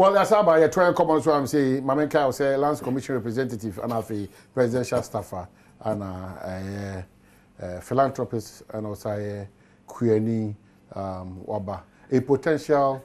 Well, that's about your trying common so I'm saying Mamen Kai say Lands Commission representative and a presidential staffer and philanthropist and also Queenie Waba, a potential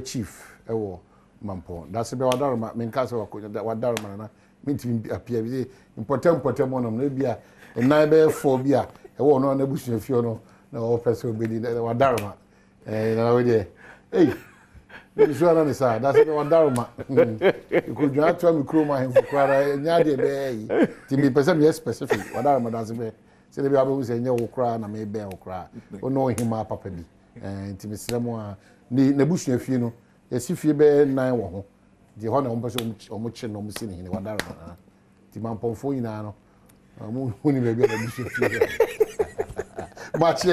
chief Mampo. That's about Wadarma, Mincaso, that Wadarma, mean to appear important one, maybe a neighbor phobia, a one on the bush if you know, no person will be the Wadarma. Hey, this one on the side, that's the Wadarma. You could not tell me crew my him for cry, and Yadi Bay, to be person specific, Wadarma doesn't be. So the Bible say no cry and may bear cry. Or know him up properly. And to Miss Lemoa, the bush if you know, as if you bear 9 1. The honor on person or much no missing in the Wadarma. The man Ponfo in Ano, when you be a bush. Much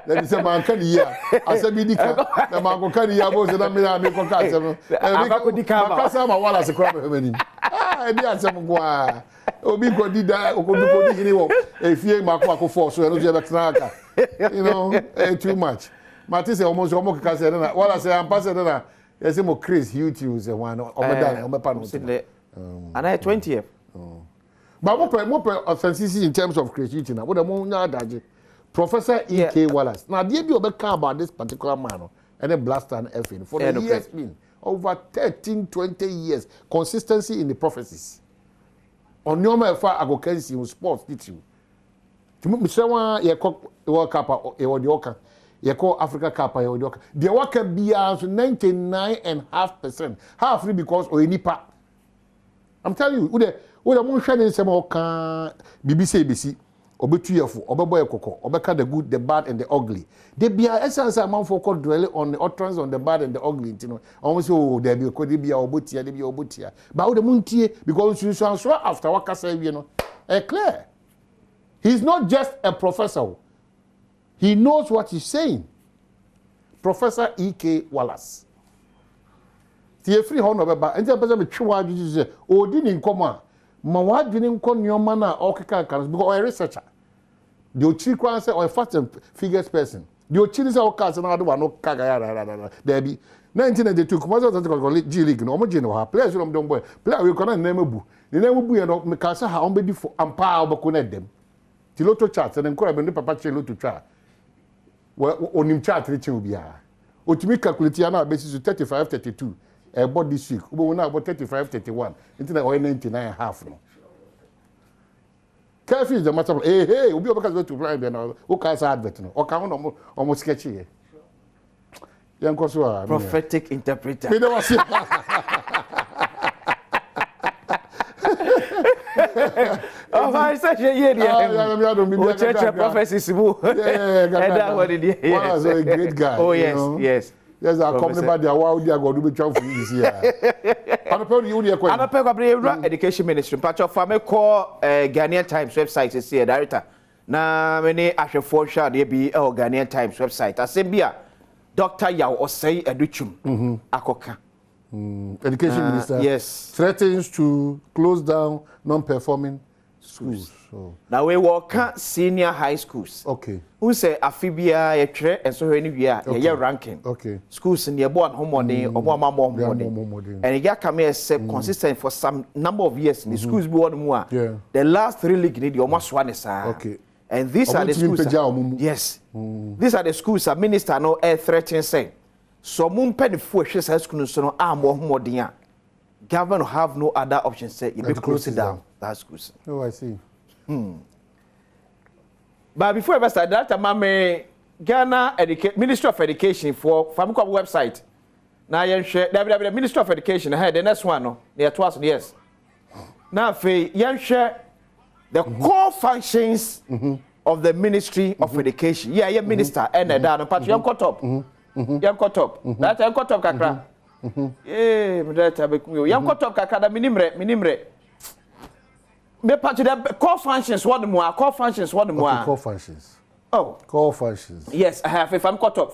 let me say, man, can you? Asem Yi Di Ka, the man can you? I was the man I make contact. I could come. I saw my wall as a crop of many. Ah, I did some go. Obi go did that. Obi go did anyone. If you make my force, so I don't have a tracker. You know, too much. Martin say almost can say that. What I say, I'm passing that. I say more Chris YouTube is one. On my panel. And I 20th. But what offenses in terms of creativity now? What the more now that Professor E.K. Wallace. Now, the you about this particular man and then blaster and effing for the years been over 13-20 years consistency in the prophecies. On your man for agokensi in sports did you? To me, someone ye call World Cup or Odioka, ye call Africa Cup or Odioka. The work can be 99.5%. Half free because or any part. I'm telling you, we are more shining some BBC ABC, Obetuyafu, Obeboy Coco, Obeka the good, the bad, and the ugly. They be a essence amount for called dwelling on the utterance on the bad and the ugly. You know, almost there be a Obutia, there be Obutia. But the Muntie, because you shall sure after what I say, you know, clear. He's not just a professor, he knows what he's saying. Professor E.K. Wallace. The free honor about and the person with Chua, oh, didn't come. Ma wa dwene nko nyoma na okeka kan because a researcher the ochi kwan say or first figures person the ochi say o ka say na do wa no kaga ya there be 1992 commercial G League no mo je no ha players from don boy player we kono na mabu ni na mabu ye no me ka say ha on be di for ampa obako na dem ti lotto chart na nko be papa che lotto chart onim chart re che obi a otimi calculate ya na basis 35 32 about this week, we now about 35, 31. Into the 99 half. No. Careful is the matter. Hey, we'll be able to fly there now. Who can't say advert? No, or can almost sketchy. Young Kosua, prophetic interpreter. Oh, I said, yeah, church prophecies. Yeah, what did he? One was a great guy. Oh, yes, yes. Yes, I come about the wow, they are going to be trouble for this year. I'm a paper education ministry. Patch of family call Ghanaian Times website is here, director. Na many actual for sure they be Ghanaian Times website. Asem Bia, Dr. Yao Osei Educhum, Akoka. Education minister. Yes. Threatens to close down non-performing schools. So. Now we work senior high schools. Okay. Who say Afibia ye and so anywhere ye ranking. Okay. Schools in the born home money or more money. And you come here say consistent for some number of years. The schools be one more. Yeah. The last 3 league need almost one is. Okay. And these are the schools. Yes. These are the schools that minister no air threatening saying. So moon penny for high school so no more dia. Government have no other option say you be close it down. That's schools. Oh, I see. But before I start, that Mame Ghana Ministry of Education for Famicom website. Now you share the Ministry of Education ahead. The next one, no, they are twice yes. Now fe you share the core functions of the Ministry of Education. Yeah, minister and that part you got up. You got up. That you got up kakra. Eh, that you got up kakra da minimre. Me part of the core functions what more core functions what more core functions. Oh, core functions. Yes, I have if I'm caught up.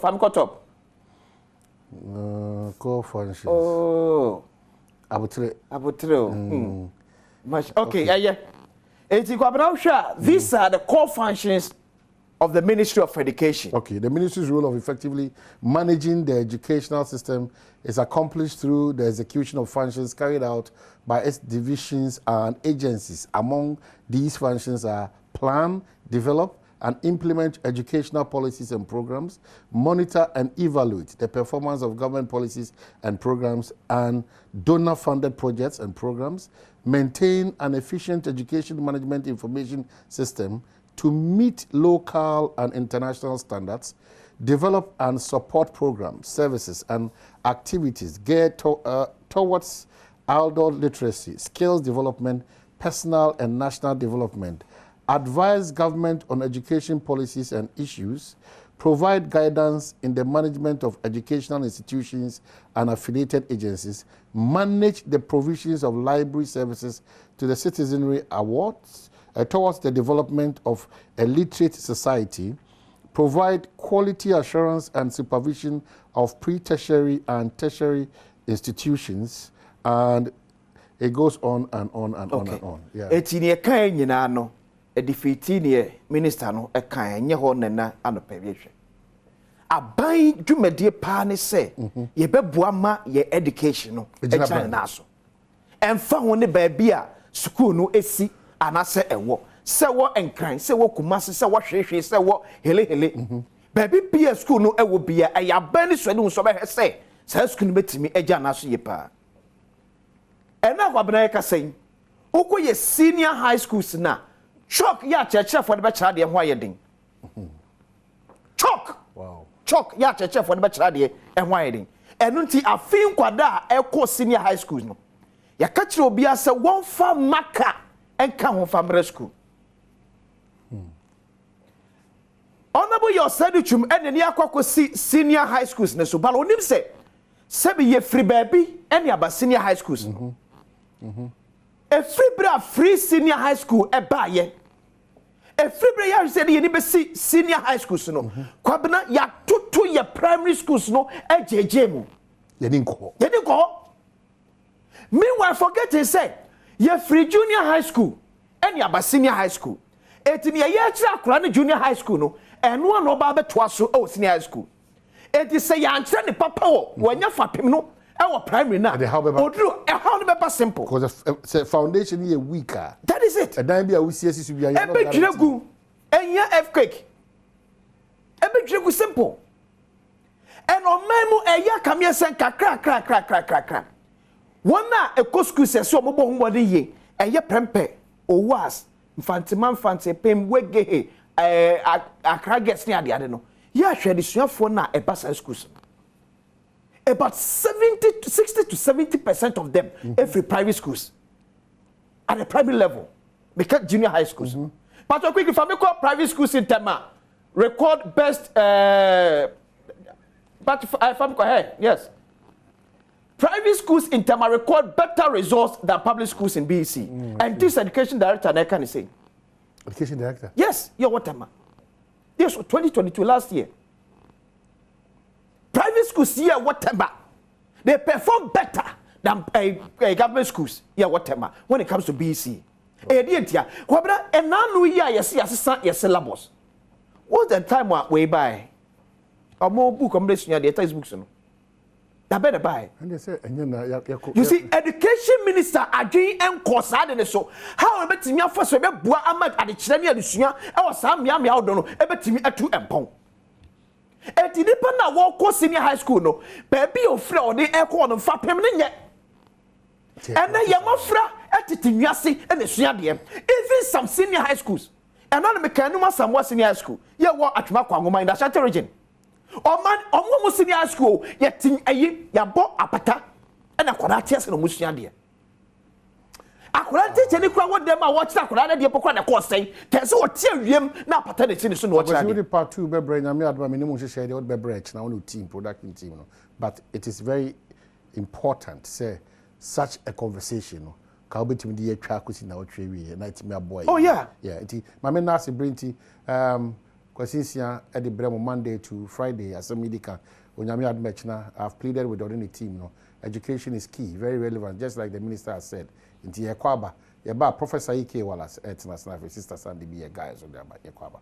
Core functions. Oh. Abutre. Much okay, yeah. These are the core functions of the Ministry of Education. Okay, the ministry's role of effectively managing the educational system is accomplished through the execution of functions carried out by its divisions and agencies. Among these functions are plan, develop, and implement educational policies and programs, monitor and evaluate the performance of government policies and programs and donor-funded projects and programs, maintain an efficient education management information system to meet local and international standards, develop and support programs, services, and activities geared towards adult literacy, skills development, personal and national development, advise government on education policies and issues, provide guidance in the management of educational institutions and affiliated agencies, manage the provisions of library services to the citizenry awards, towards the development of a literate society, provide quality assurance and supervision of pre-tertiary and tertiary institutions, and it goes on and on and on and on. Yeah. Etini kan nyina no, e defeati ne minister no e kan nye ho nana anopa bi hwe. Aban dwumadie pa ne se ye beboa ma ye education no e chane na so. Emfa ho ne ba bia school no esi anase ewo se wo enkran se wo kumase se wo hwehwe se wo hele baby bia school no ewo bia eya ban ni so ne so be hwe se school no betimi eja na so ye pa ena kwabena ye kasen ukoye senior high schools na chalk ya cheche for the be chade ho ayedin chalk wow chalk ya cheche for the be chade ho ayedin enu nti afin kwada ekọ senior high schools no ya ka kire obia se won fa maka enka ho family school honorable your seduchum eneni akoko senior high schools ne so balo nim se be ye free baby eni aba senior high schools a free bra free senior high school e ba ye a free bra ya se ye ni be senior high schools no kwabena ya tutu ye primary schools no ejeje mu ye ni nko meanwhile forgetting say ye free junior high school eni aba senior high school etini ye kira akura ne junior high school no eno ano ba betoa so o senior high school eti say ya nkyere ne papa wo wanya fapem no e wo primary na oduru e how no be simple because the foundation is weaker. That is it. And then be a UCS to be a ebe jiregu enya earthquake ebe jiregu simple and on memu eya kamye sen kakra wona eko school se so omobo humode ye eye prempe owas mfante pem wege akra gets ni ade no ya hwe de suafo na e basa schools about 60 to 70% of them every private schools at the primary level because junior high schools but quickly if I call private schools in Tema record best but if I'm correct yes private schools in Tema record better results than public schools in BEC and this education director I can say education director yes you're what Tema yes 2022 last year private schools here whatever they perform better than government schools here whatever when it comes to BEC. Kwabra enanu ya yesi assistant yes syllabus. What's the time we buy? Omo book combination the textbooks no. Da better buy. And they say you see education minister adwin enkosa de ne so. How we betimi afo so be bua amad ade kire ne adusua e wo sa mia odo no e betimi atu empon. Eti nipa na wo ko senior high school no baby ofra ode e ko no fa pem ne nye and then yamafra etiti nwiase e na sua de even some senior high schools and na me kan no some senior high school ye wo atwema kwangoma in the Ashanti region omo senior high school ye tin ayi ya bo apata e na kwara tia se no musua de akwara teacher ni kwa wo dem a wo kira akwara na de pokwa na ko sen tese wo tia wiem na apata de tin so no wo kira de part 2 be bra nyame adoma minimum hye de wo be bra na wo team production team no but it is very important say such a conversation no ka obetimi de atwa akosi na otwe wi na itimi aboy oh yeah nti mame na ase brinti kwasinsia e de brem Monday to Friday Asem Yi Di Ka onyame adoma china I've pleaded with the team no education is key very relevant just like the minister has said nti ye kwaba ye ba Professor EK Wallace etna snafe sister Sandy be a guy so there ba ye kwaba